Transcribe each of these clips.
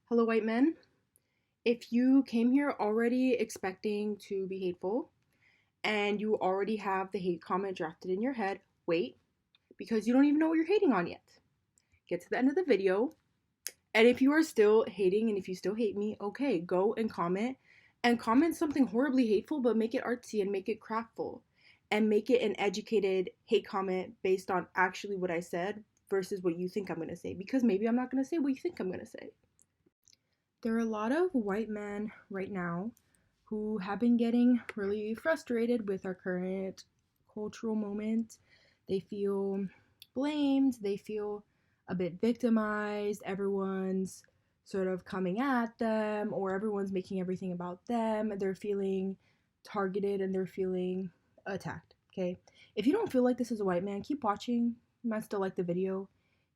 Hello, white men. If you came here already expecting to be hateful and you already have the hate comment drafted in your head, wait, because you don't even know what you're hating on yet. Get to the end of the video, and if you are still hating and if you still hate me, okay, go and comment something horribly hateful, but make it artsy and make it craftful and make it an educated hate comment based on actually what I said versus what you think I'm going to say, because maybe I'm not going to say what you think I'm going to say. There are a lot of white men right now who have been getting really frustrated with our current cultural moment. They feel blamed, they feel a bit victimized, everyone's sort of coming at them, or everyone's making everything about them. They're feeling targeted and they're feeling attacked. Okay, if you don't feel like this is a white man, keep watching. You might still like the video.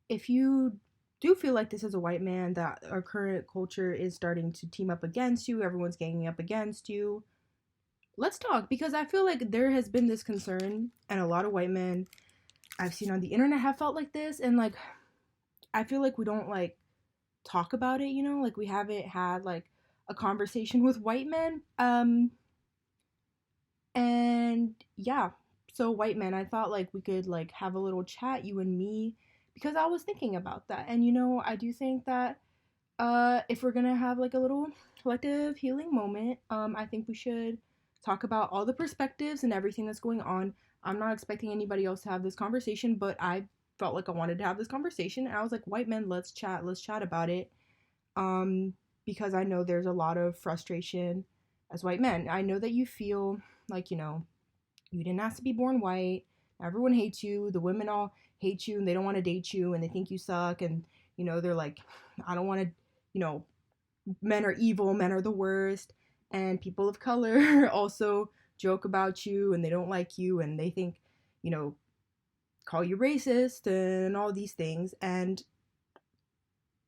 If you do feel like this is a white man, that our current culture is starting to team up against you, everyone's ganging up against you, let's talk, because I feel like there has been this concern, and a lot of white men I've seen on the internet have felt like this, and like I feel like we don't like talk about it, like we haven't had like a conversation with white men. And yeah, so white men, I thought like we could like have a little chat, you and me, because I was thinking about that. And I do think that if we're gonna have like a little collective healing moment, I think we should talk about all the perspectives and everything that's going on. I'm not expecting anybody else to have this conversation, but I felt like I wanted to have this conversation, and I was like, white men, let's chat about it. Because I know there's a lot of frustration as white men. I know that you feel like, you didn't ask to be born white. Everyone hates you. The women all hate you and they don't want to date you and they think you suck. And, they're like, I don't want to, men are evil, men are the worst. And people of color also joke about you and they don't like you and they think, call you racist and all these things. And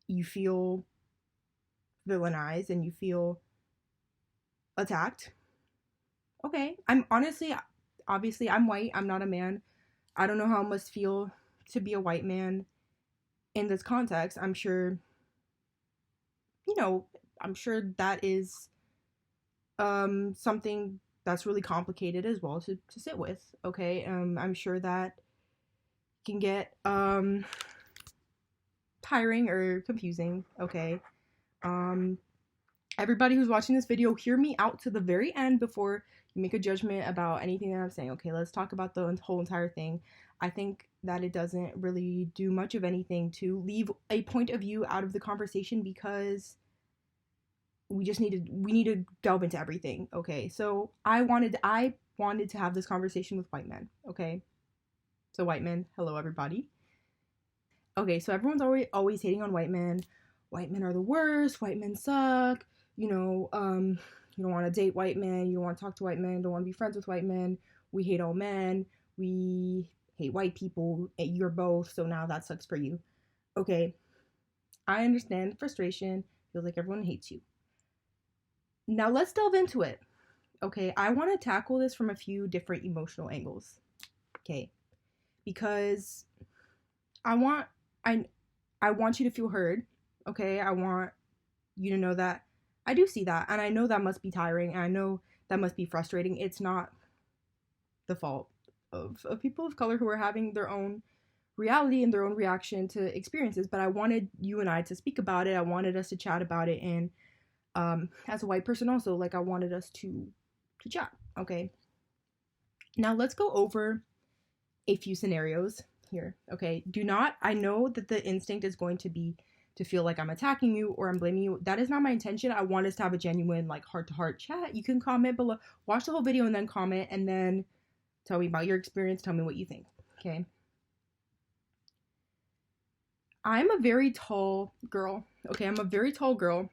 you feel villainized and you feel attacked. Okay, I'm honestly, obviously, I'm white. I'm not a man. I don't know how it must feel to be a white man in this context. I'm sure, I'm sure that is something that's really complicated as well to sit with. Okay, I'm sure that can get tiring or confusing. Okay, everybody who's watching this video, hear me out to the very end before you make a judgment about anything that I'm saying. Okay, let's talk about the whole entire thing. I think that it doesn't really do much of anything to leave a point of view out of the conversation, because we need to delve into everything. Okay, so I wanted to have this conversation with white men. Okay, so white men, hello everybody. Okay, so everyone's always hating on white men. White men are the worst. White men suck. You don't want to date white men. You don't want to talk to white men. Don't want to be friends with white men. We hate all men. We hate white people. You're both. So now that sucks for you. Okay, I understand frustration. Feels like everyone hates you. Now let's delve into it. Okay, I want to tackle this from a few different emotional angles. Okay, because I want you to feel heard. Okay, I want you to know that I do see that, and I know that must be tiring, and I know that must be frustrating. It's not the fault of people of color who are having their own reality and their own reaction to experiences, but I wanted you and I to speak about it. I wanted us to chat about it, and as a white person also, like, I wanted us to chat. Okay, now let's go over a few scenarios here. Okay, I know that the instinct is going to be to feel like I'm attacking you or I'm blaming you. That is not my intention. I want us to have a genuine, like, heart-to-heart chat. You can comment below, watch the whole video and then comment, and then tell me about your experience. Tell me what you think. Okay, I'm a very tall girl. Okay, I'm a very tall girl.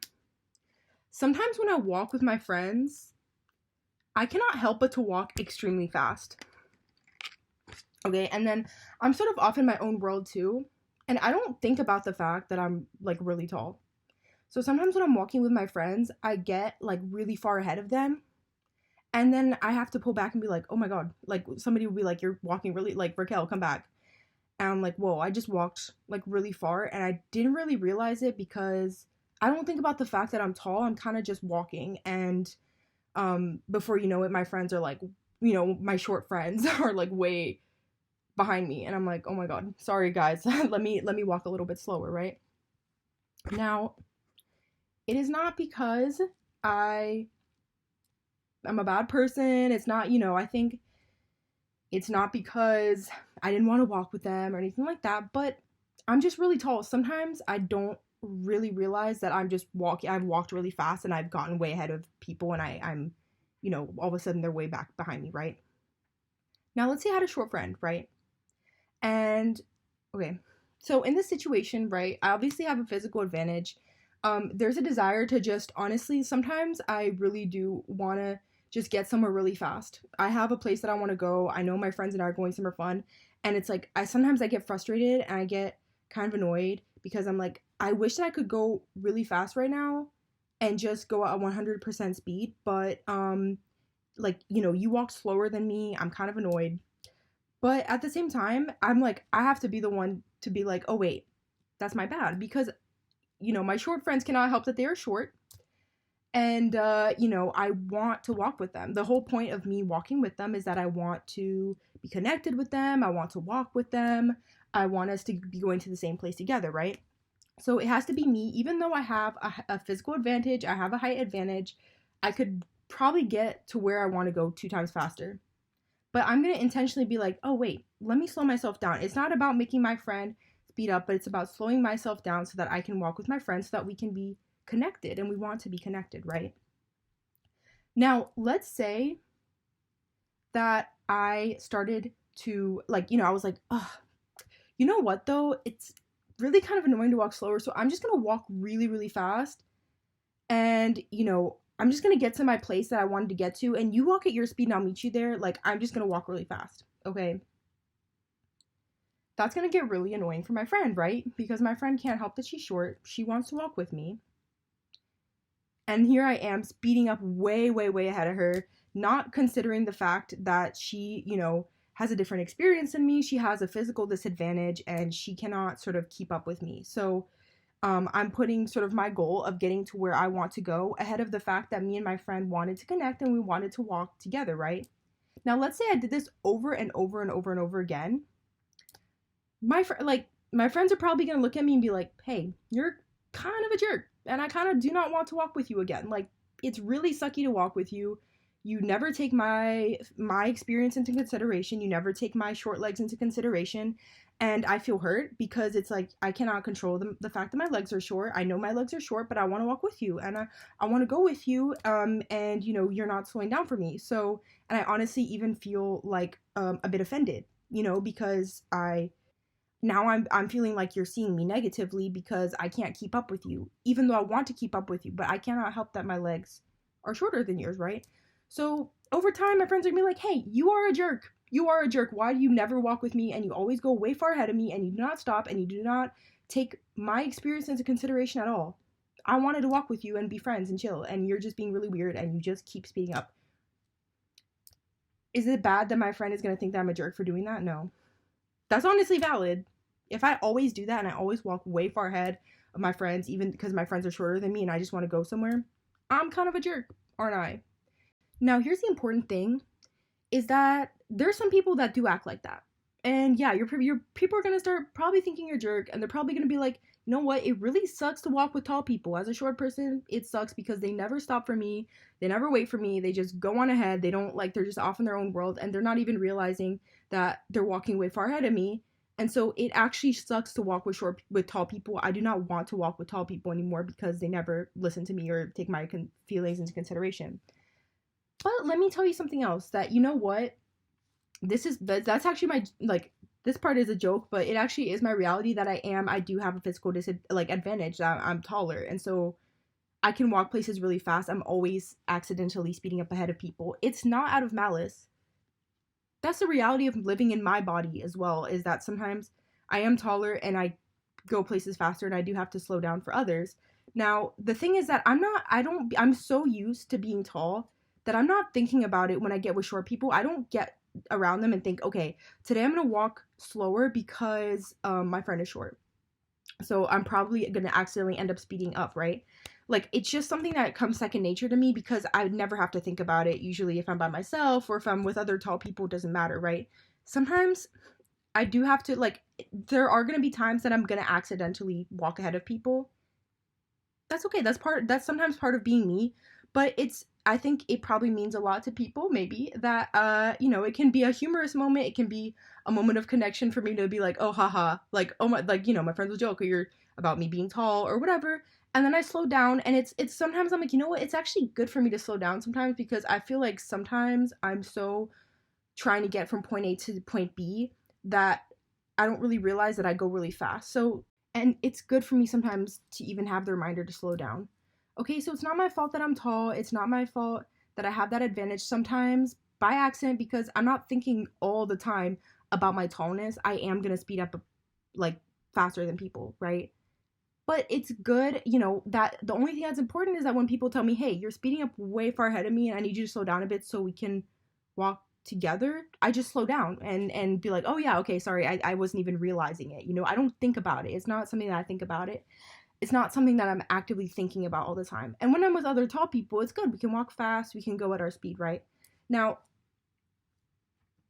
Sometimes when I walk with my friends, I cannot help but to walk extremely fast. Okay, and then I'm sort of off in my own world too, and I don't think about the fact that I'm like really tall. So sometimes when I'm walking with my friends, I get like really far ahead of them, and then I have to pull back and be like, oh my god, like somebody will be like, you're walking really, like, Raquel, come back. And I'm like, whoa, I just walked like really far, and I didn't really realize it because I don't think about the fact that I'm tall. I'm kind of just walking, and before you know it, my friends are like, my short friends are like way behind me, and I'm like, oh my god, sorry guys, let me walk a little bit slower, right? Now, it is not because I I'm a bad person. It's not, I think it's not because I didn't want to walk with them or anything like that, but I'm just really tall. Sometimes I don't really realize that I've walked really fast and I've gotten way ahead of people, and I'm, all of a sudden they're way back behind me, right? Now, let's say I had a short friend, right? And, okay, so in this situation, right, I obviously have a physical advantage. There's a desire to just, honestly, sometimes I really do want to just get somewhere really fast. I have a place that I want to go. I know my friends and I are going somewhere fun. And it's like, I get frustrated and I get kind of annoyed because I'm like, I wish that I could go really fast right now and just go at 100% speed. But, like, you walk slower than me. I'm kind of annoyed. But at the same time, I'm like, I have to be the one to be like, oh, wait, that's my bad. Because, my short friends cannot help that they are short. And, I want to walk with them. The whole point of me walking with them is that I want to be connected with them. I want to walk with them. I want us to be going to the same place together, right? So it has to be me. Even though I have a physical advantage, I have a height advantage, I could probably get to where I want to go 2 times faster. But I'm going to intentionally be like, oh, wait, let me slow myself down. It's not about making my friend speed up, but it's about slowing myself down so that I can walk with my friend so that we can be connected, and we want to be connected, right? Now, let's say that I started to, like, I was like, oh, you know what, though? It's really kind of annoying to walk slower, so I'm just going to walk really, really fast. And, I'm just going to get to my place that I wanted to get to, and you walk at your speed and I'll meet you there. Like, I'm just going to walk really fast, okay? That's going to get really annoying for my friend, right? Because my friend can't help that she's short. She wants to walk with me. And here I am speeding up way, way, way ahead of her, not considering the fact that she, has a different experience than me. She has a physical disadvantage and she cannot sort of keep up with me. So I'm putting sort of my goal of getting to where I want to go ahead of the fact that me and my friend wanted to connect and we wanted to walk together, right? Now, let's say I did this over and over and over and over again. My friends are probably going to look at me and be like, hey, you're kind of a jerk, and I kind of do not want to walk with you again. Like, it's really sucky to walk with you. You never take my experience into consideration. You never take my short legs into consideration. And I feel hurt because it's like I cannot control the fact that my legs are short. I know my legs are short, but I want to walk with you, and I want to go with you. And you're not slowing down for me. So, and I honestly even feel like a bit offended, because I'm feeling like you're seeing me negatively because I can't keep up with you, even though I want to keep up with you, but I cannot help that my legs are shorter than yours, right? So over time, my friends are gonna be like, hey, you are a jerk. You are a jerk. Why do you never walk with me? And you always go way far ahead of me, and you do not stop, and you do not take my experience into consideration at all. I wanted to walk with you and be friends and chill, and you're just being really weird, and you just keep speeding up. Is it bad that my friend is gonna think that I'm a jerk for doing that? No. That's honestly valid. If I always do that and I always walk way far ahead of my friends, even because my friends are shorter than me and I just want to go somewhere, I'm kind of a jerk, aren't I? Now, here's the important thing, is that there's some people that do act like that. And yeah, your people are going to start probably thinking you're a jerk, and they're probably going to be like, you know what, it really sucks to walk with tall people. As a short person, it sucks because they never stop for me. They never wait for me. They just go on ahead. They don't, like, they're just off in their own world, and they're not even realizing that they're walking way far ahead of me. And so it actually sucks to walk with tall people. I do not want to walk with tall people anymore because they never listen to me or take my feelings into consideration. But let me tell you something else, that, you know what, that's actually my, like, this part is a joke, but it actually is my reality that I do have a physical advantage, that I'm taller, and so I can walk places really fast. I'm always accidentally speeding up ahead of people. It's not out of malice. That's the reality of living in my body as well, is that sometimes I am taller and I go places faster, and I do have to slow down for others. Now, the thing is that I'm so used to being tall that I'm not thinking about it when I get with short people. I don't get around them and think, okay, today I'm going to walk slower because my friend is short. So I'm probably gonna accidentally end up speeding up, right? Like it's just something that comes second nature to me because I would never have to think about it. Usually, if I'm by myself or if I'm with other tall people, it doesn't matter, right? Sometimes I do have to like. There are gonna be times that I'm gonna accidentally walk ahead of people. That's okay. That's sometimes part of being me, but it's I think it probably means a lot to people maybe that it can be a humorous moment, it can be a moment of connection for me to be like, "Oh haha," like, "Oh my," like, my friends will joke or you're about me being tall or whatever. And then I slow down and it's sometimes I'm like, "You know what? It's actually good for me to slow down sometimes because I feel like sometimes I'm so trying to get from point A to point B that I don't really realize that I go really fast." So, and it's good for me sometimes to even have the reminder to slow down. Okay, so it's not my fault that I'm tall. It's not my fault that I have that advantage sometimes by accident because I'm not thinking all the time about my tallness. I am going to speed up like faster than people, right? But it's good, that the only thing that's important is that when people tell me, hey, you're speeding up way far ahead of me and I need you to slow down a bit so we can walk together, I just slow down and be like, oh yeah, okay, sorry, I wasn't even realizing it. I don't think about it. It's not something that I think about it. It's not something that I'm actively thinking about all the time. And when I'm with other tall people, it's good. We can walk fast, we can go at our speed, right? Now,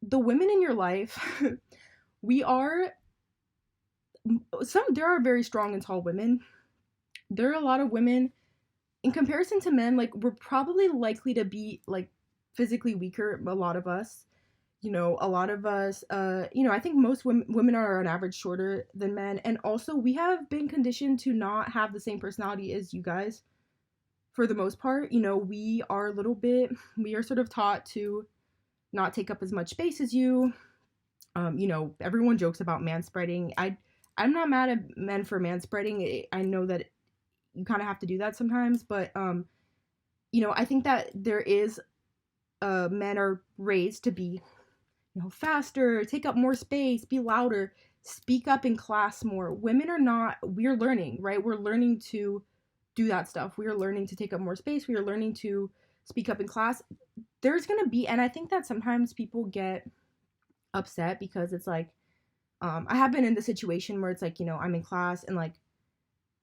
the women in your life, we are there are very strong and tall women. There are a lot of women in comparison to men, like we're probably likely to be like physically weaker, a lot of us. A lot of us, I think most women are on average shorter than men. And also, we have been conditioned to not have the same personality as you guys for the most part. We are a little bit, we are sort of taught to not take up as much space as you. Everyone jokes about manspreading. I'm not mad at men for manspreading. I know that you kind of have to do that sometimes, but, I think that there is, men are raised to be faster, take up more space, be louder, speak up in class more. Women are not, we're learning, right? We're learning to do that stuff. We are learning to take up more space. We are learning to speak up in class. There's going to be, and I think that sometimes people get upset because it's like, I have been in the situation where it's like, I'm in class and like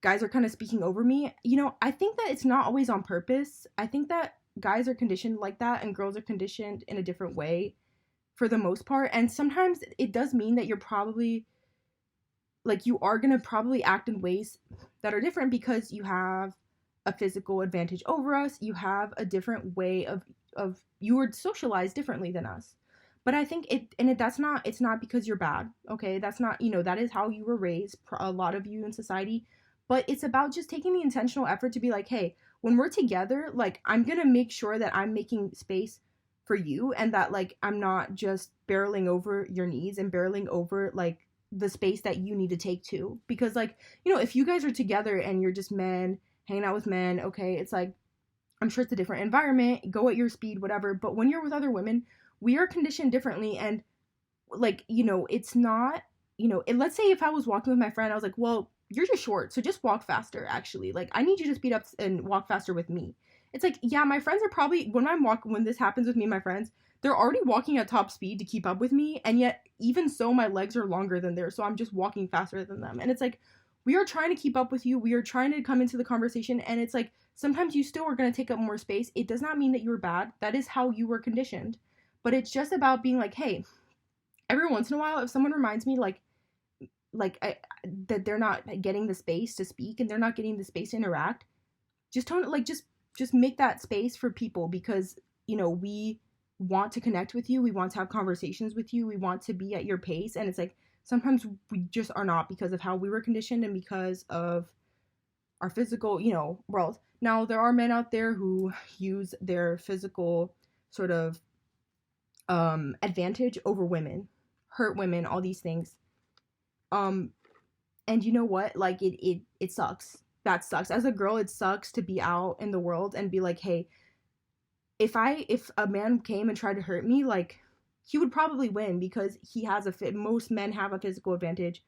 guys are kind of speaking over me. I think that it's not always on purpose. I think that guys are conditioned like that and girls are conditioned in a different way for the most part. And sometimes it does mean that you're probably like you are going to probably act in ways that are different because you have a physical advantage over us. You have a different way of you were socialized differently than us. But I think that's not, it's not because you're bad. Okay. That's not, that is how you were raised, a lot of you in society. But it's about just taking the intentional effort to be like, hey, when we're together, like I'm going to make sure that I'm making space for you and that like I'm not just barreling over your needs and barreling over like the space that you need to take too. Because like, if you guys are together and you're just men hanging out with men, okay, it's like I'm sure it's a different environment, go at your speed, whatever. But when you're with other women, we are conditioned differently. And like, it's not, let's say if I was walking with my friend, I was like, well, you're just short, so just walk faster, actually. Like, I need you to speed up and walk faster with me. It's like, yeah, my friends are probably, when this happens with me and my friends, they're already walking at top speed to keep up with me. And yet, even so, my legs are longer than theirs. So I'm just walking faster than them. And it's like, we are trying to keep up with you. We are trying to come into the conversation. And it's like, sometimes you still are going to take up more space. It does not mean that you're bad. That is how you were conditioned. But it's just about being like, hey, every once in a while, if someone reminds me, that they're not getting the space to speak and they're not getting the space to interact, just make that space for people because we want to connect with you, we want to have conversations with you, we want to be at your pace. And it's like sometimes we just are not because of how we were conditioned and because of our physical world. Now there are men out there who use their physical sort of advantage over women, hurt women, all these things. And you know what? Like it sucks. That sucks. As a girl, it sucks to be out in the world and be like, hey, if a man came and tried to hurt me, like he would probably win because he has most men have a physical advantage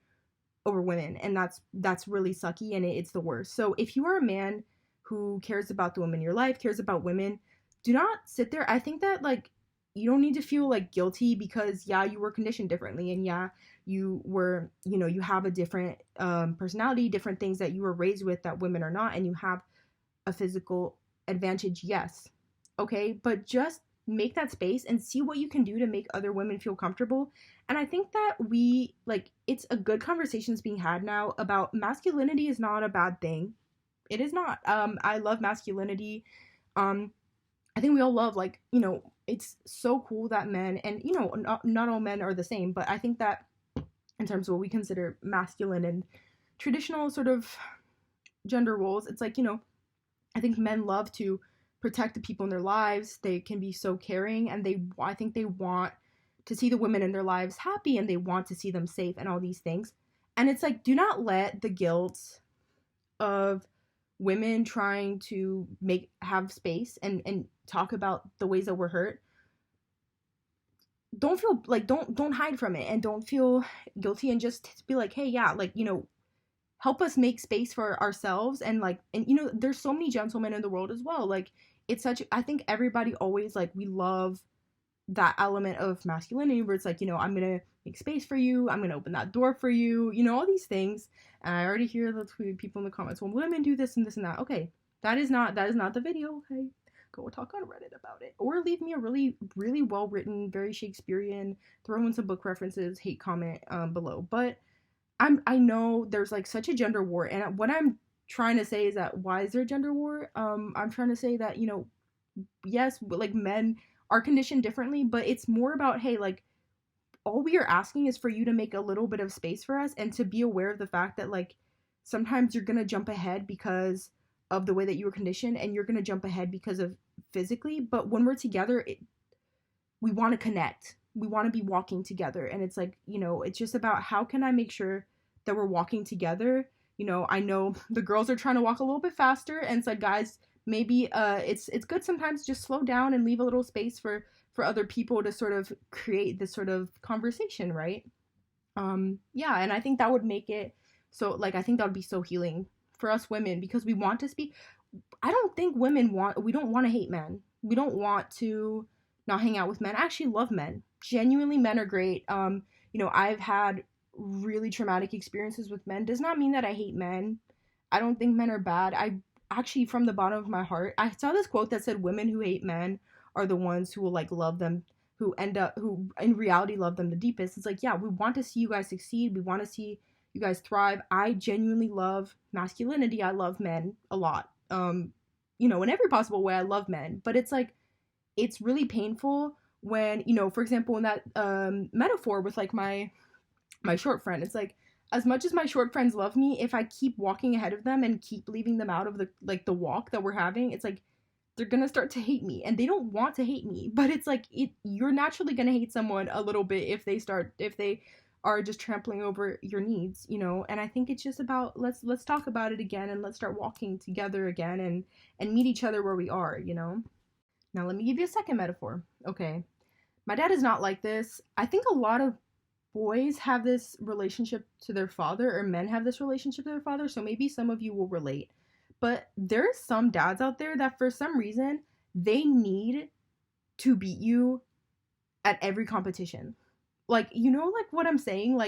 over women, and that's really sucky and it's the worst. So if you are a man who cares about the women in your life, cares about women, do not sit there. I think that like you don't need to feel like guilty because yeah, you were conditioned differently and yeah, you were, you have a different personality, different things that you were raised with that women are not, and you have a physical advantage, yes. Okay, but just make that space and see what you can do to make other women feel comfortable. And I think that it's a good conversation that's being had now about masculinity is not a bad thing. It is not. I love masculinity. Um, I think we all love, it's so cool that men, and not all men are the same, but I think that in terms of what we consider masculine and traditional sort of gender roles, it's like, I think men love to protect the people in their lives. They can be so caring, and I think they want to see the women in their lives happy, and they want to see them safe and all these things. And it's like, do not let the guilt of women trying to have space and talk about the ways that we're hurt. Don't feel like, don't hide from it, and don't feel guilty, and just be like, hey, yeah, help us make space for ourselves. And there's so many gentlemen in the world as well. I think everybody always, we love that element of masculinity where it's like, I'm gonna make space for you, I'm gonna open that door for you, all these things. And I already hear the people in the comments, well, women do this and this and that. Okay, that is not the video. Okay, go talk on Reddit about it, or leave me a really, really well written, very Shakespearean, throw in some book references, hate comment below. But I know there's such a gender war, and what I'm trying to say is that, why is there a gender war? I'm trying to say that, yes, men are conditioned differently, but it's more about, hey, all we are asking is for you to make a little bit of space for us, and to be aware of the fact that sometimes you're gonna jump ahead because of the way that you were conditioned, and you're gonna jump ahead because of physically. But when we're together, we want to connect. We want to be walking together, and it's it's just about, how can I make sure that we're walking together. I know the girls are trying to walk a little bit faster, and it's like, guys, maybe it's good sometimes just slow down and leave a little space for other people to sort of create this sort of conversation, right? Yeah, and I think that would make it so, I think that would be so healing for us women, because we want to speak. I don't think we don't want to hate men. We don't want to not hang out with men. I actually love men. Genuinely, men are great. I've had really traumatic experiences with men. Does not mean that I hate men. I don't think men are bad. I actually, from the bottom of my heart, I saw this quote that said, women who hate men are the ones who will love them, who in reality love them the deepest. It's like, yeah, we want to see you guys succeed. We want to see you guys thrive. I genuinely love masculinity. I love men a lot. In every possible way, I love men. But it's it's really painful when, for example, in that metaphor with my short friend, it's as much as my short friends love me, if I keep walking ahead of them and keep leaving them out of the walk that we're having, it's they're gonna start to hate me, and they don't want to hate me, but it's you're naturally gonna hate someone a little bit if they are just trampling over your needs, and I think it's just about, let's talk about it again, and let's start walking together again, and meet each other where we are. Now let me give you a second metaphor. Okay, my dad is not like this. I think a lot of boys have this relationship to their father, or men have this relationship to their father, so maybe some of you will relate. But there's some dads out there that for some reason they need to beat you at every competition. What I'm saying?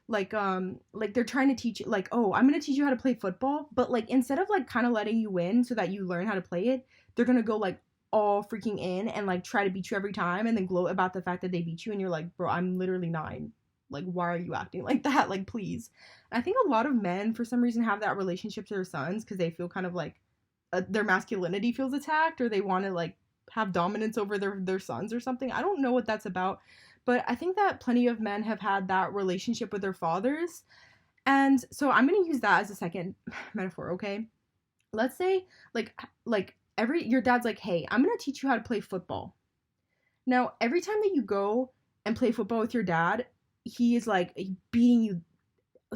They're trying to teach you, oh, I'm gonna teach you how to play football, but instead of kind of letting you win so that you learn how to play it, they're gonna go all freaking in and try to beat you every time, and then gloat about the fact that they beat you, and you're like, bro, I'm literally 9. Why are you acting like that? Please. And I think a lot of men for some reason have that relationship to their sons because they feel kind of their masculinity feels attacked, or they want to have dominance over their sons or something. I don't know what that's about, but I think that plenty of men have had that relationship with their fathers. And so I'm going to use that as a second metaphor. Okay, let's say your dad's hey, I'm going to teach you how to play football. Now every time that you go and play football with your dad, he is beating you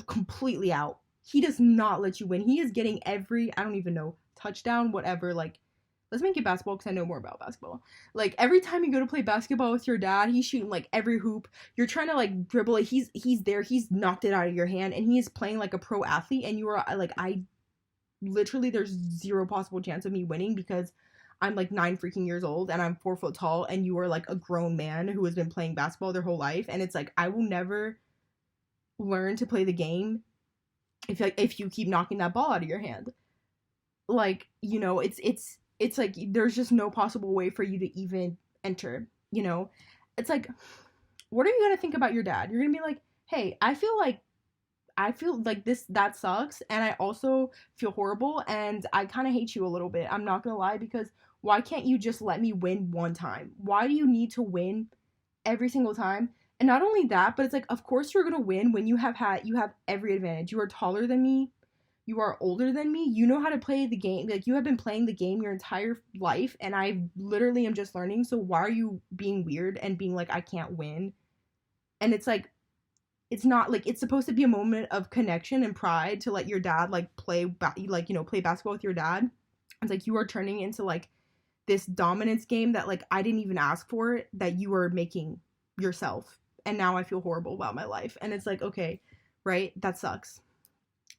completely out. He does not let you win. He is getting every, I don't even know, touchdown, whatever. Let's make it basketball because I know more about basketball. Every time you go to play basketball with your dad, he's shooting every hoop. You're trying to dribble it. He's there. He's knocked it out of your hand, and he is playing a pro athlete. And you are I literally, there's zero possible chance of me winning because I'm 9 freaking years old and I'm 4 foot tall, and you are a grown man who has been playing basketball their whole life. And it's I will never learn to play the game if you keep knocking that ball out of your hand. Like, you know, it's like there's just no possible way for you to even enter, you know. It's like, what are you going to think about your dad? You're going to be like, "Hey, I feel like this that sucks, and I also feel horrible, and I kind of hate you a little bit. I'm not going to lie, because why can't you just let me win one time? Why do you need to win every single time?" And not only that, but it's like, of course you're going to win when you have every advantage. You are taller than me, you are older than me, you know how to play the game. Like, you have been playing the game your entire life, and I literally am just learning. So why are you being weird and being like, I can't win? And it's like, it's not like, it's supposed to be a moment of connection and pride to let your dad like like, you know, play basketball with your dad. It's like you are turning into like this dominance game that like I didn't even ask for it, that you are making yourself, and now I feel horrible about my life. And it's like, okay, right, that sucks.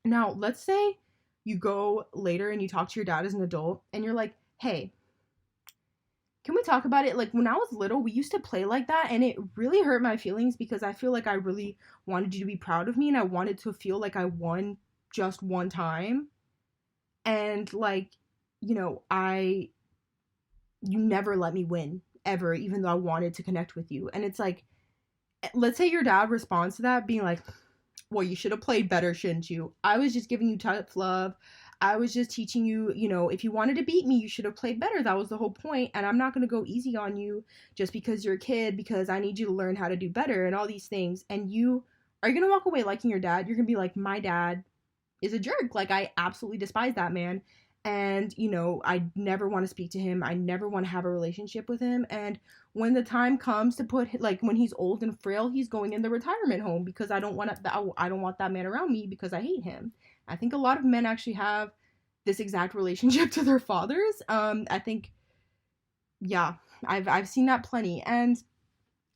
Now, let's say you go later and you talk to your dad as an adult and you're like, "Hey, can we talk about it? Like, when I was little, we used to play like that, and it really hurt my feelings because I feel like I really wanted you to be proud of me, and I wanted to feel like I won just one time. And, like, you know, you never let me win ever, even though I wanted to connect with you." And it's like, let's say your dad responds to that being like, "Well, you should have played better, shouldn't you? I was just giving you tough love. I was just teaching you, you know, if you wanted to beat me, you should have played better. That was the whole point. And I'm not going to go easy on you just because you're a kid, because I need you to learn how to do better and all these things." And you are going to walk away liking your dad. You're going to be like, "My dad is a jerk. Like, I absolutely despise that man. And, you know, I never want to speak to him. I never want to have a relationship with him. And when the time comes to put, like, when he's old and frail, he's going in the retirement home because I don't want that man around me because I hate him." I think a lot of men actually have this exact relationship to their fathers. I think, yeah, I've seen that plenty. And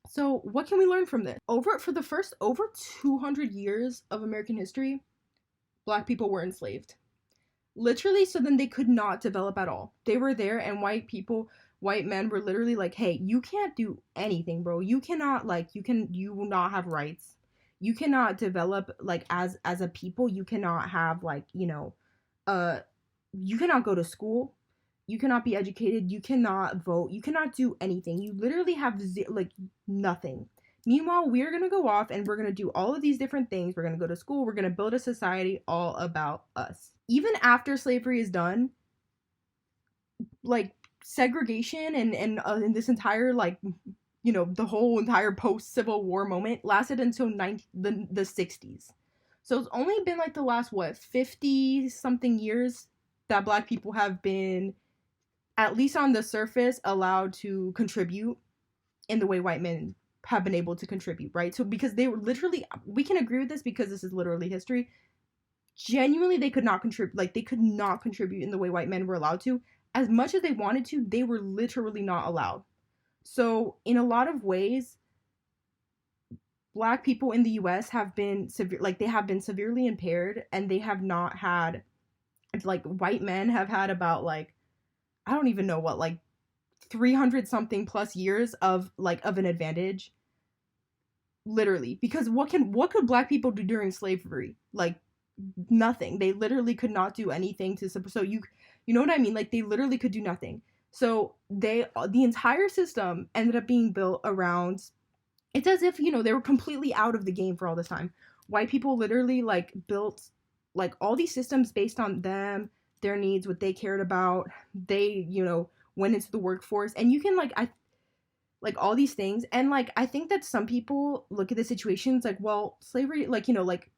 so what can we learn from this? For the first over 200 years of American history, Black people were enslaved. Literally, so then they could not develop at all. They were there, and white men were literally like, "Hey, you can't do anything, bro. You cannot, like, you will not have rights. You cannot develop, like, as a people. You cannot have, like, you know, uh you cannot go to school. You cannot be educated. You cannot vote. You cannot do anything. You literally have like nothing." Meanwhile, we're going to go off and we're going to do all of these different things. We're going to go to school. We're going to build a society all about us. Even after slavery is done, like, segregation and this entire, like, you know, the whole entire post-Civil War moment lasted until the 60s. So it's only been like the last, what, 50 something years that Black people have been, at least on the surface, allowed to contribute in the way white men have been able to contribute, right? So because they were literally, we can agree with this because this is literally history, genuinely they could not contribute, like, they could not contribute in the way white men were allowed to. As much as they wanted to, they were literally not allowed. So in a lot of ways, Black people in the US have been they have been severely impaired, and they have not had, like, white men have had about, like, I don't even know what, like, 300 something plus years of, like, of an advantage, literally. Because what could Black people do during slavery? Like, nothing. They literally could not do anything to, so you know what I mean? Like, they literally could do nothing. So the entire system ended up being built around, it's as if, you know, they were completely out of the game for all this time. White people literally, like, built, like, all these systems based on them, their needs, what they cared about. They, you know, went into the workforce, and you can, like, all these things. And, like, I think that some people look at the situations like, well, slavery, like, you know, like,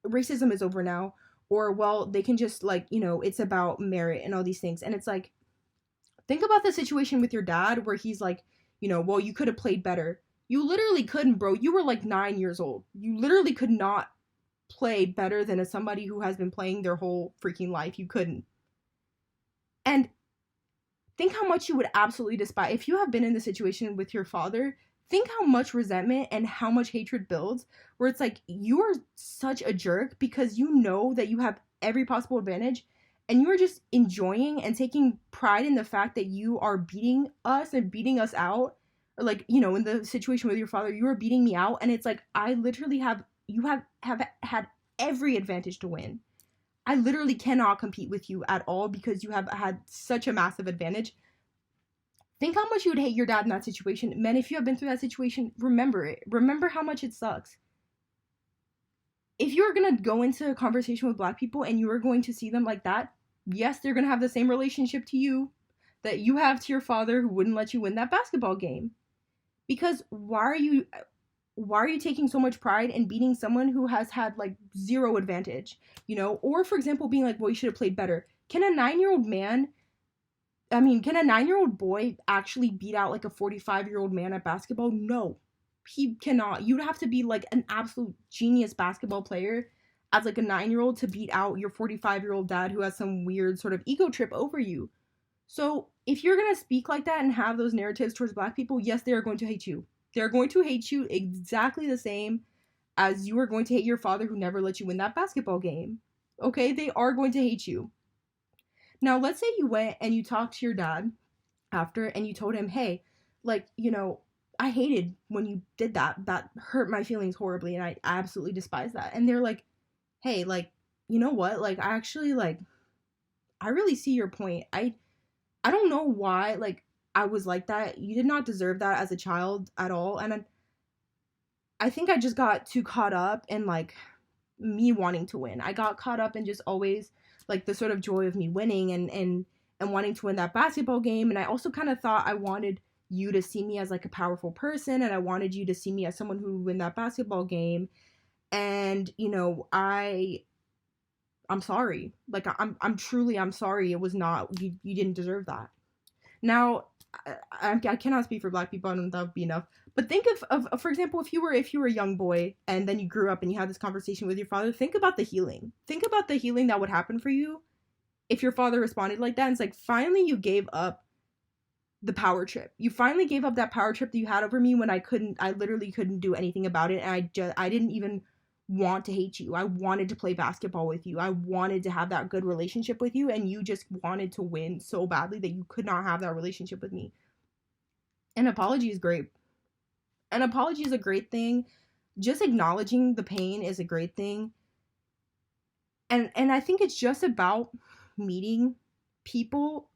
racism is over now, or, well, they can just, like, you know, it's about merit and all these things. And it's like, think about the situation with your dad where he's like, you know, well, you could have played better. You literally couldn't, bro. You were like 9 years old. You literally could not play better than somebody who has been playing their whole freaking life. You couldn't. And think how much you would absolutely despise if you have been in the situation with your father. Think how much resentment and how much hatred builds, where it's like, you are such a jerk because you know that you have every possible advantage, and you are just enjoying and taking pride in the fact that you are beating us and beating us out. Or, like, you know, in the situation with your father, you are beating me out, and it's like, I literally have you have had every advantage to win. I literally cannot compete with you at all because you have had such a massive advantage. Think how much you would hate your dad in that situation. Men, if you have been through that situation, remember it. Remember how much it sucks. If you're gonna go into a conversation with black people and you are going to see them like that, yes, they're gonna have the same relationship to you that you have to your father who wouldn't let you win that basketball game. Because why are you taking so much pride in beating someone who has had like zero advantage, you know? Or for example, being like, well, you should have played better. Can a 9-year-old boy actually beat out like a 45-year-old man at basketball? No, he cannot. You'd have to be like an absolute genius basketball player as like a 9-year-old to beat out your 45-year-old dad who has some weird sort of ego trip over you. So if you're going to speak like that and have those narratives towards black people, yes, they are going to hate you. They're going to hate you exactly the same as you are going to hate your father who never let you win that basketball game. Okay? They are going to hate you. Now, let's say you went and you talked to your dad after and you told him, hey, like, you know, I hated when you did that. That hurt my feelings horribly and I absolutely despise that. And they're like, hey, like, you know what? Like, I actually, like, I really see your point. I don't know why, like, I was like that. You did not deserve that as a child at all. And I think I just got too caught up in, like, me wanting to win. I got caught up in just always, like, the sort of joy of me winning and wanting to win that basketball game. And I also kind of thought I wanted you to see me as, like, a powerful person. And I wanted you to see me as someone who would win that basketball game. And, you know, I'm sorry. Like, I'm sorry. It was not, you didn't deserve that. Now, I cannot speak for black people, and that would be enough. But think of for example, if you were a young boy and then you grew up and you had this conversation with your father, think about the healing. Think about the healing that would happen for you if your father responded like that. And it's like, finally you gave up the power trip. You finally gave up that power trip that you had over me when I literally couldn't do anything about it. And I didn't even want to hate you. I wanted to play basketball with you. I wanted to have that good relationship with you, and you just wanted to win so badly that you could not have that relationship with me. An apology is great. An apology is a great thing. Just acknowledging the pain is a great thing. And I think it's just about meeting people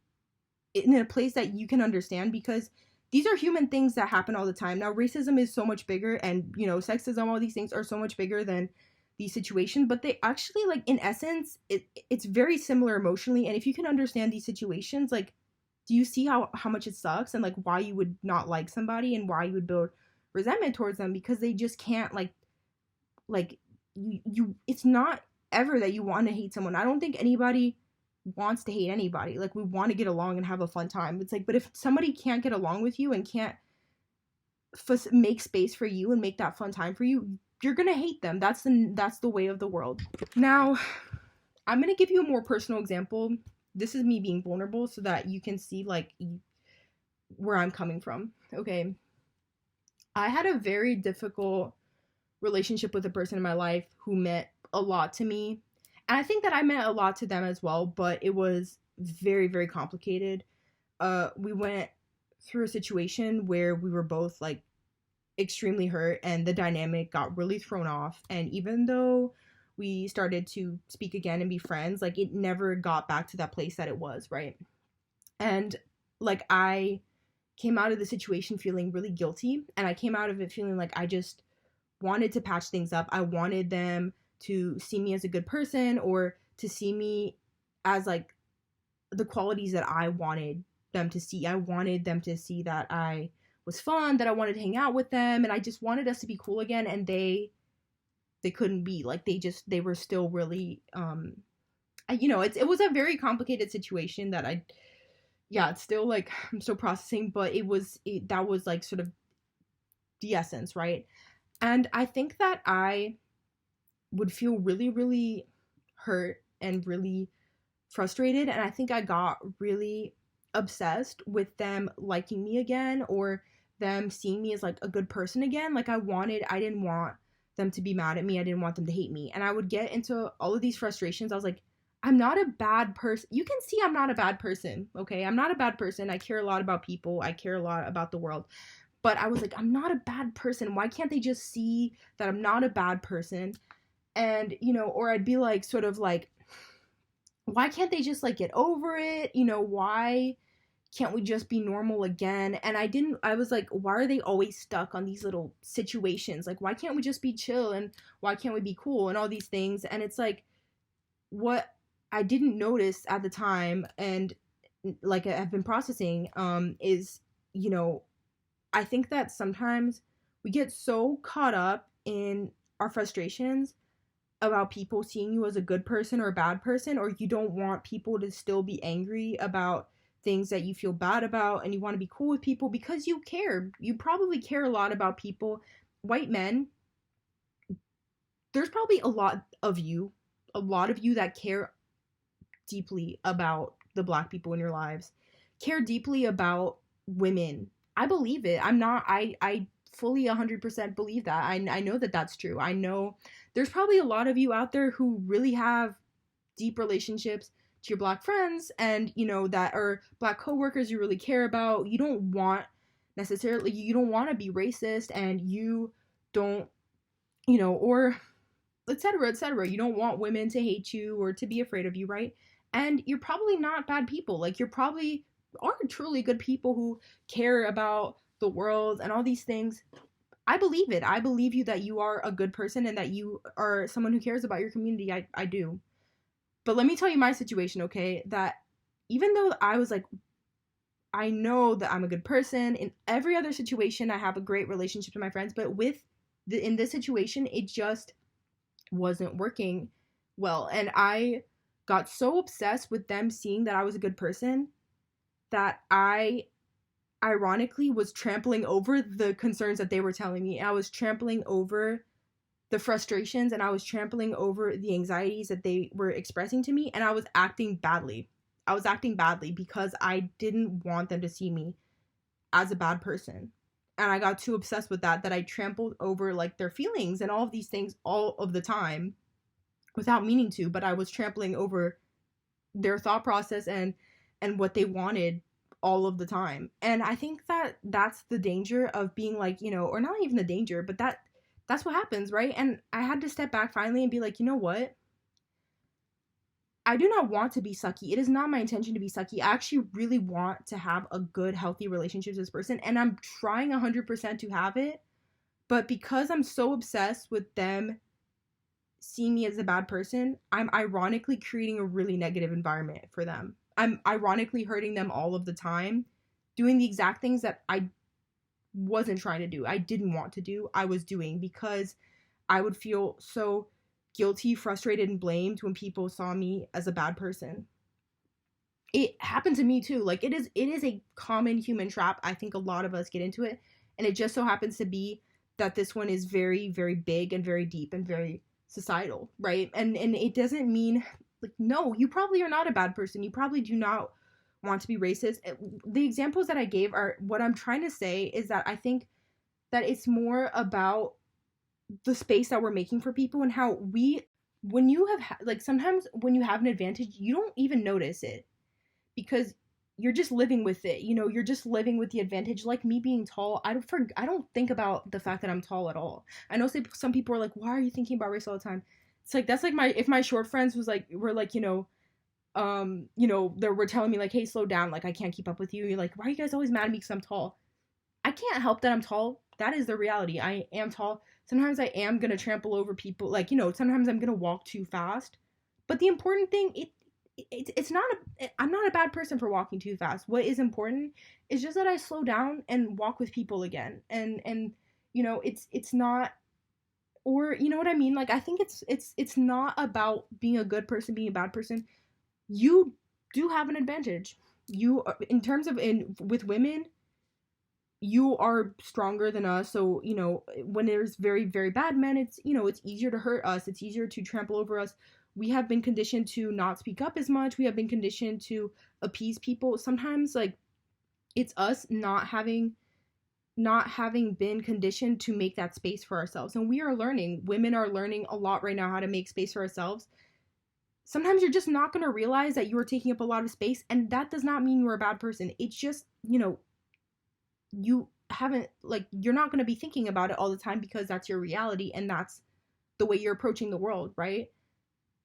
in a place that you can understand, because these are human things that happen all the time. Now, racism is so much bigger, and, you know, sexism, all these things are so much bigger than these situations, but they actually, like, in essence, it's very similar emotionally. And if you can understand these situations, like, do you see how much it sucks and, like, why you would not like somebody and why you would build resentment towards them? Because they just can't, like you it's not ever that you want to hate someone. I don't think anybody wants to hate anybody. Like, we want to get along and have a fun time. It's like, but if somebody can't get along with you and can't make space for you and make that fun time for you, you're gonna hate them. That's the way of the world. Now, I'm gonna give you a more personal example. This is me being vulnerable so that you can see, like, where I'm coming from. Okay, I had a very difficult relationship with a person in my life who meant a lot to me. And I think that I meant a lot to them as well, but it was very, very complicated. We went through a situation where we were both, like, extremely hurt, and the dynamic got really thrown off. And even though we started to speak again and be friends, like, it never got back to that place that it was, right? And, like, I came out of the situation feeling really guilty, and I came out of it feeling like I just wanted to patch things up. I wanted them to see me as a good person, or to see me as, like, the qualities that I wanted them to see. I wanted them to see that I was fun, that I wanted to hang out with them, and I just wanted us to be cool again. And they couldn't be. Like, they were still really, it was a very complicated situation that it's still, like, I'm still processing, but that was, like, sort of the essence, right? And I think that I would feel really, really hurt and really frustrated, and I think I got really obsessed with them liking me again, or them seeing me as, like, a good person again. Like, I didn't want them to be mad at me. I didn't want them to hate me. And I would get into all of these frustrations. I was like, I'm not a bad person. You can see I'm not a bad person, okay? I'm not a bad person. I care a lot about people. I care a lot about the world. But I was like, I'm not a bad person. Why can't they just see that I'm not a bad person? And, or I'd be like, sort of like, why can't they just like get over it? Why can't we just be normal again? And I was like, why are they always stuck on these little situations? Like, why can't we just be chill, and why can't we be cool and all these things? And it's like, what I didn't notice at the time, and like I've been processing, is, I think that sometimes we get so caught up in our frustrations about people seeing you as a good person or a bad person, or you don't want people to still be angry about things that you feel bad about, and you want to be cool with people because you care. You probably care a lot about people. White men, there's probably a lot of you that care deeply about the black people in your lives, care deeply about women. I believe it. I fully 100% believe that. I know that that's true. I know there's probably a lot of you out there who really have deep relationships to your black friends, and that are black coworkers you really care about. You don't want to be racist, and you don't, or etc., etc. You don't want women to hate you or to be afraid of you, right? And you're probably not bad people. Like, you're probably are truly good people who care about the world and all these things. I believe it. I believe you that you are a good person and that you are someone who cares about your community. I do. But let me tell you my situation, okay? That even though I was like, I know that I'm a good person, in every other situation I have a great relationship with my friends, but in this situation, it just wasn't working well. And I got so obsessed with them seeing that I was a good person that I ironically was trampling over the concerns that they were telling me. I was trampling over the frustrations, and I was trampling over the anxieties that they were expressing to me, and I was acting badly. I was acting badly because I didn't want them to see me as a bad person. And I got too obsessed with that I trampled over like their feelings and all of these things all of the time without meaning to, but I was trampling over their thought process and what they wanted all of the time. And I think that that's the danger of being like, or not even the danger, but that's what happens, right? And I had to step back finally and be like, you know what? I do not want to be sucky. It is not my intention to be sucky. I actually really want to have a good, healthy relationship with this person, and I'm trying 100% to have it. But because I'm so obsessed with them seeing me as a bad person, I'm ironically creating a really negative environment for them. I'm ironically hurting them all of the time, doing the exact things that I wasn't trying to do. I didn't want to do. I was doing because I would feel so guilty, frustrated, and blamed when people saw me as a bad person. It happened to me too. Like, it is a common human trap. I think a lot of us get into it, and it just so happens to be that this one is very, very big and very deep and very societal, right? And it doesn't mean like, no, you probably are not a bad person. You probably do not want to be racist. The examples that I gave are what I'm trying to say is that I think that it's more about the space that we're making for people, and how when you have like, sometimes when you have an advantage, you don't even notice it because you're just living with it. You're just living with the advantage. Like me being tall, I don't think about the fact that I'm tall at all. I know some people are like, why are you thinking about race all the time? It's like, that's like if my short friends were like, they were telling me like, hey, slow down, like I can't keep up with you. You're like, why are you guys always mad at me because I'm tall? I can't help that I'm tall. That is the reality. I am tall. Sometimes I am gonna trample over people. Like, sometimes I'm gonna walk too fast. But the important thing, it's not I'm not a bad person for walking too fast. What is important is just that I slow down and walk with people again. And it's not, or you know what I mean? Like, I think it's not about being a good person, being a bad person. You do have an advantage. You, in terms of with women, you are stronger than us. So, when there's very, very bad men, it's easier to hurt us. It's easier to trample over us. We have been conditioned to not speak up as much. We have been conditioned to appease people. Sometimes, like, it's us not having been conditioned to make that space for ourselves. And we are learning. Women are learning a lot right now how to make space for ourselves. Sometimes you're just not going to realize that you are taking up a lot of space, and that does not mean you're a bad person. It's just, you haven't, like, you're not going to be thinking about it all the time because that's your reality and that's the way you're approaching the world, right?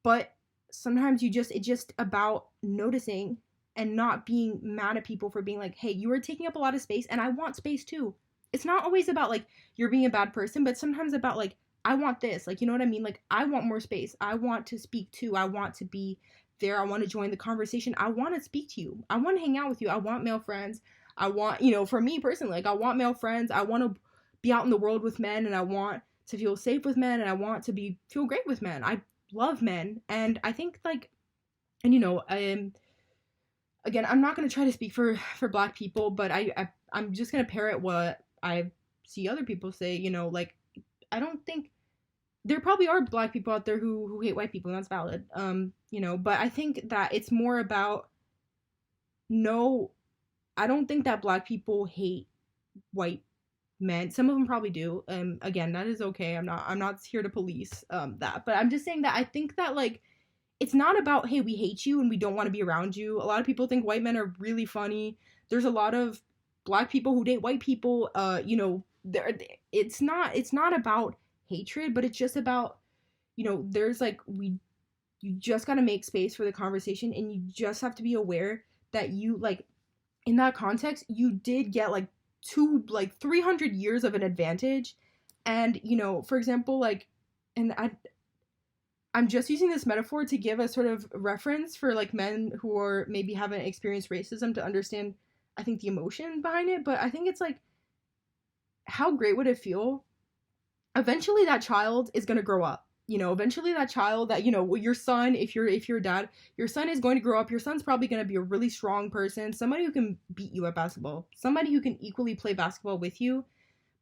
But sometimes it's just about noticing and not being mad at people for being like, hey, you are taking up a lot of space and I want space too. It's not always about like you're being a bad person, but sometimes about like, I want this. Like, you know what I mean? Like, I want more space. I want to speak too. I want to be there. I want to join the conversation. I want to speak to you. I want to hang out with you. I want male friends. I want, for me personally, like, I want male friends. I want to be out in the world with men, and I want to feel safe with men, and I want to feel great with men. I love men, and I think like, and again, I'm not gonna try to speak for Black people, but I'm just gonna parrot what I see other people say. Like, I don't think there probably are Black people out there who hate white people, and that's valid. But I think that it's more about, no, I don't think that Black people hate white men. Some of them probably do. Again, that is okay. I'm not here to police that, but I'm just saying that I think that, like, it's not about, hey, we hate you and we don't want to be around you. A lot of people think white men are really funny. There's a lot of Black people who date white people. It's not about hatred, but it's just about, there's like, you just got to make space for the conversation, and you just have to be aware that you, like, in that context, you did get like 300 years of an advantage. And, for example, like, and I'm just using this metaphor to give a sort of reference for like men who are maybe haven't experienced racism to understand, I think, the emotion behind it. But I think it's like, how great would it feel? Eventually that child is going to grow up. Eventually that child that, your son, if you're a dad, your son is going to grow up. Your son's probably going to be a really strong person, somebody who can beat you at basketball, somebody who can equally play basketball with you.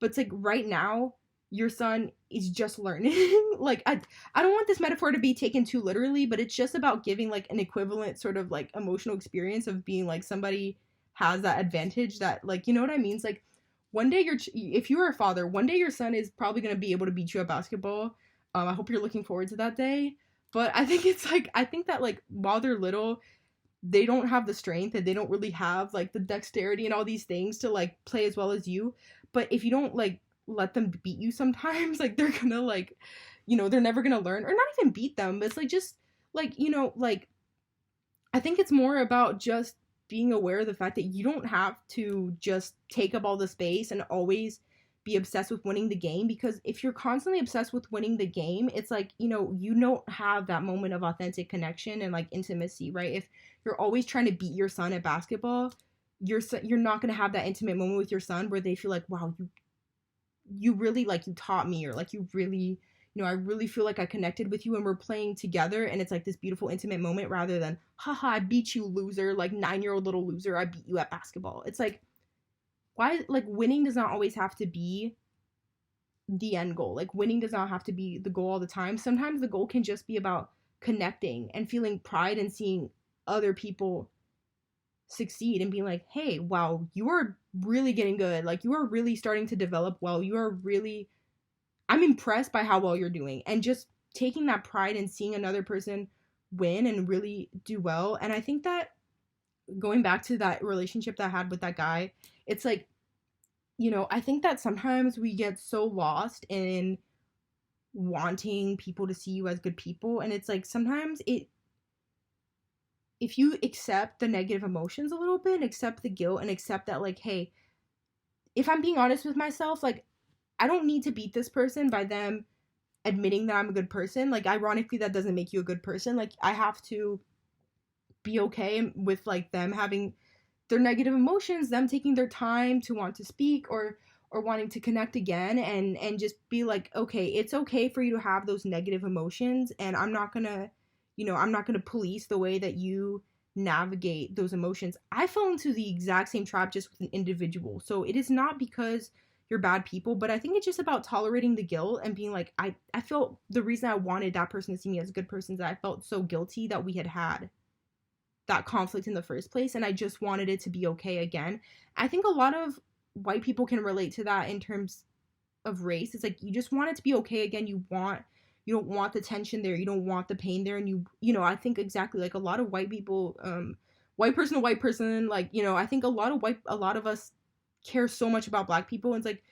But it's like, right now, your son is just learning. Like, I don't want this metaphor to be taken too literally, but it's just about giving like an equivalent sort of like emotional experience of being like, somebody has that advantage that, like, you know what I mean? It's like, one day if you are a father, one day your son is probably going to be able to beat you at basketball. I hope you're looking forward to that day. But I think it's like, I think that like, while they're little, they don't have the strength and they don't really have like the dexterity and all these things to like play as well as you. But if you don't like let them beat you sometimes, like, they're gonna like, they're never gonna learn, or not even beat them, but it's like, just like, like, I think it's more about just being aware of the fact that you don't have to just take up all the space and always be obsessed with winning the game, because if you're constantly obsessed with winning the game, it's like, you don't have that moment of authentic connection and like intimacy, right? If you're always trying to beat your son at basketball, you're not going to have that intimate moment with your son where they feel like, wow, you really, like, you taught me, or like, you really, I really feel like I connected with you and we're playing together, and it's like this beautiful intimate moment, rather than, haha, I beat you, loser, like 9-year-old little loser, I beat you at basketball. It's like, why, like, winning does not always have to be the end goal. Like, winning does not have to be the goal all the time. Sometimes the goal can just be about connecting and feeling pride and seeing other people succeed and being like, hey, wow, you are really getting good. Like, you are really starting to develop well. I'm impressed by how well you're doing. And just taking that pride and seeing another person win and really do well. And I think that, going back to that relationship that I had with that guy, it's like, I think that sometimes we get so lost in wanting people to see you as good people. And it's like, sometimes if you accept the negative emotions a little bit, and accept the guilt, and accept that, like, hey, if I'm being honest with myself, like, I don't need to beat this person by them admitting that I'm a good person. Like, ironically, that doesn't make you a good person. Like, I have to be okay with like them having their negative emotions, them taking their time to want to speak, or wanting to connect again, and just be like, okay, it's okay for you to have those negative emotions, and I'm not gonna police the way that you navigate those emotions. I fell into the exact same trap, just with an individual. So it is not because you're bad people, but I think it's just about tolerating the guilt and being like, I felt the reason I wanted that person to see me as a good person is that I felt so guilty that we had that conflict in the first place, and I just wanted it to be okay again. I think a lot of white people can relate to that in terms of race. It's like, you just want it to be okay again. You don't want the tension there, you don't want the pain there, and I think exactly like a lot of white people, white person to white person, like, I think a lot of us care so much about Black people. And it's like,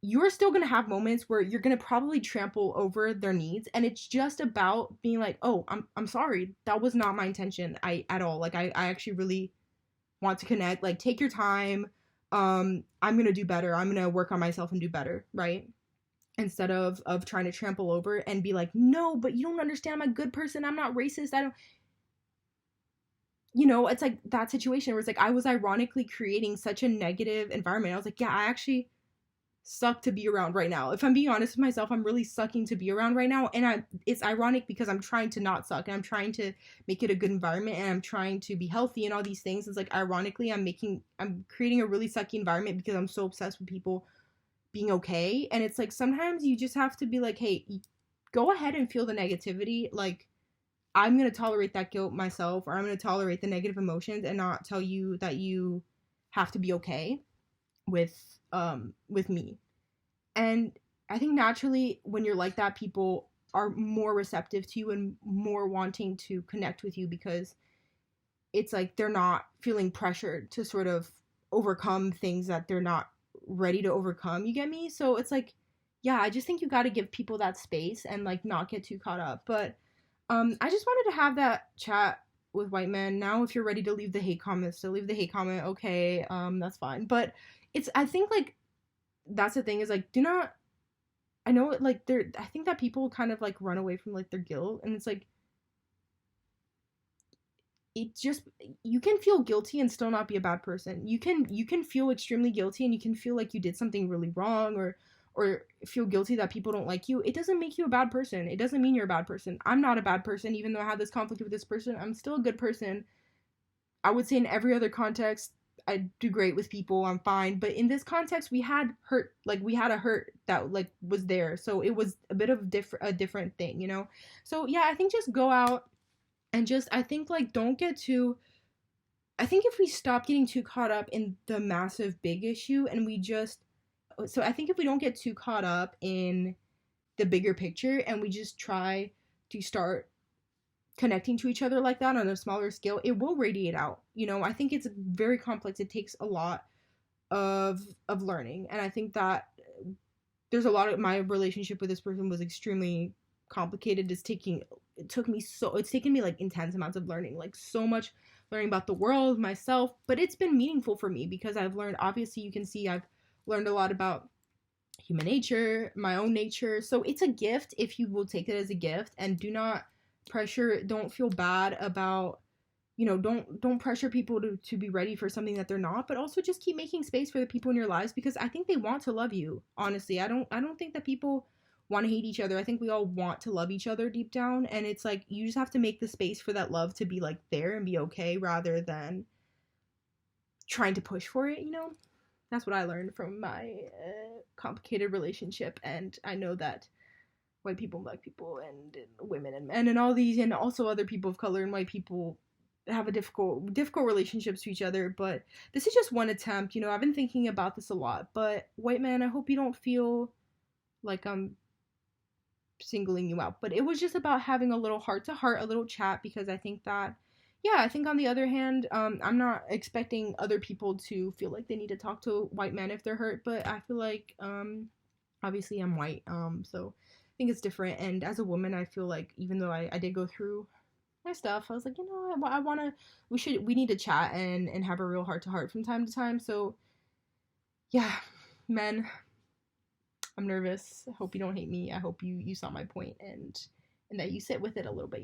you're still going to have moments where you're going to probably trample over their needs, and it's just about being like, oh, I'm sorry, that was not my intention, at all. Like, I actually really want to connect. Like, take your time. I'm going to do better. I'm going to work on myself and do better, right? Instead of trying to trample over and be like, no, but you don't understand, I'm a good person, I'm not racist, I don't, it's like that situation where it's like I was ironically creating such a negative environment. I was like, yeah, I actually suck to be around right now. If I'm being honest with myself, I'm really sucking to be around right now. And it's ironic because I'm trying to not suck, and I'm trying to make it a good environment, and I'm trying to be healthy and all these things. It's like, ironically, I'm creating a really sucky environment because I'm so obsessed with people being okay. And it's like, sometimes you just have to be like, hey, go ahead and feel the negativity. Like, I'm going to tolerate that guilt myself, or I'm going to tolerate the negative emotions and not tell you that you have to be okay with me. And I think naturally when you're like that, people are more receptive to you and more wanting to connect with you, because it's like they're not feeling pressured to sort of overcome things that they're not ready to overcome. You get me? So it's like, yeah, I just think you got to give people that space and like not get too caught up. But I just wanted to have that chat with white men. Now, if you're ready to leave the hate comments, to leave the hate comment, okay, that's fine. But I think like that's the thing, is like, do not. I know, like, I think that people kind of like run away from like their guilt, and it's like, it just, you can feel guilty and still not be a bad person. You can feel extremely guilty, and you can feel like you did something really wrong, or feel guilty that people don't like you. It doesn't make you a bad person. It doesn't mean you're a bad person. I'm not a bad person, even though I had this conflict with this person. I'm still a good person. I would say in every other context, I do great with people. I'm fine. But in this context, we had hurt. Like, we had a hurt that like was there. So it was a bit of a different thing, So yeah, I think just go out and just, I think like, don't get too. I think if we stop getting too caught up in the massive big issue, and we just, so I think if we don't get too caught up in the bigger picture, and we just try to start connecting to each other like that on a smaller scale, it will radiate out. I think it's very complex. It takes a lot of learning, and I think that there's a lot of, my relationship with this person was extremely complicated. It's taken me like intense amounts of learning, like so much learning about the world, myself, but it's been meaningful for me because I've learned, obviously you can see I've learned a lot about human nature, my own nature. So it's a gift if you will take it as a gift, and do not don't feel bad about, don't pressure people to be ready for something that they're not, but also just keep making space for the people in your lives, because I think they want to love you. Honestly, I don't think that people want to hate each other. I think we all want to love each other deep down, and it's like, you just have to make the space for that love to be like there and be okay, rather than trying to push for it. That's what I learned from my complicated relationship, and I know that white people and black people and women and men and all these, and also other people of color and white people, have a difficult relationships to each other. But this is just one attempt. I've been thinking about this a lot. But white man, I hope you don't feel like I'm singling you out. But it was just about having a little heart to heart, a little chat, because I think that, yeah, I think on the other hand, I'm not expecting other people to feel like they need to talk to white men if they're hurt, but I feel like, obviously I'm white, so I think it's different. And as a woman, I feel like, even though I did go through my stuff, I was like, I want to, we need to chat and have a real heart to heart from time to time. So yeah, men, I'm nervous. I hope you don't hate me. I hope you saw my point, and that you sit with it a little bit,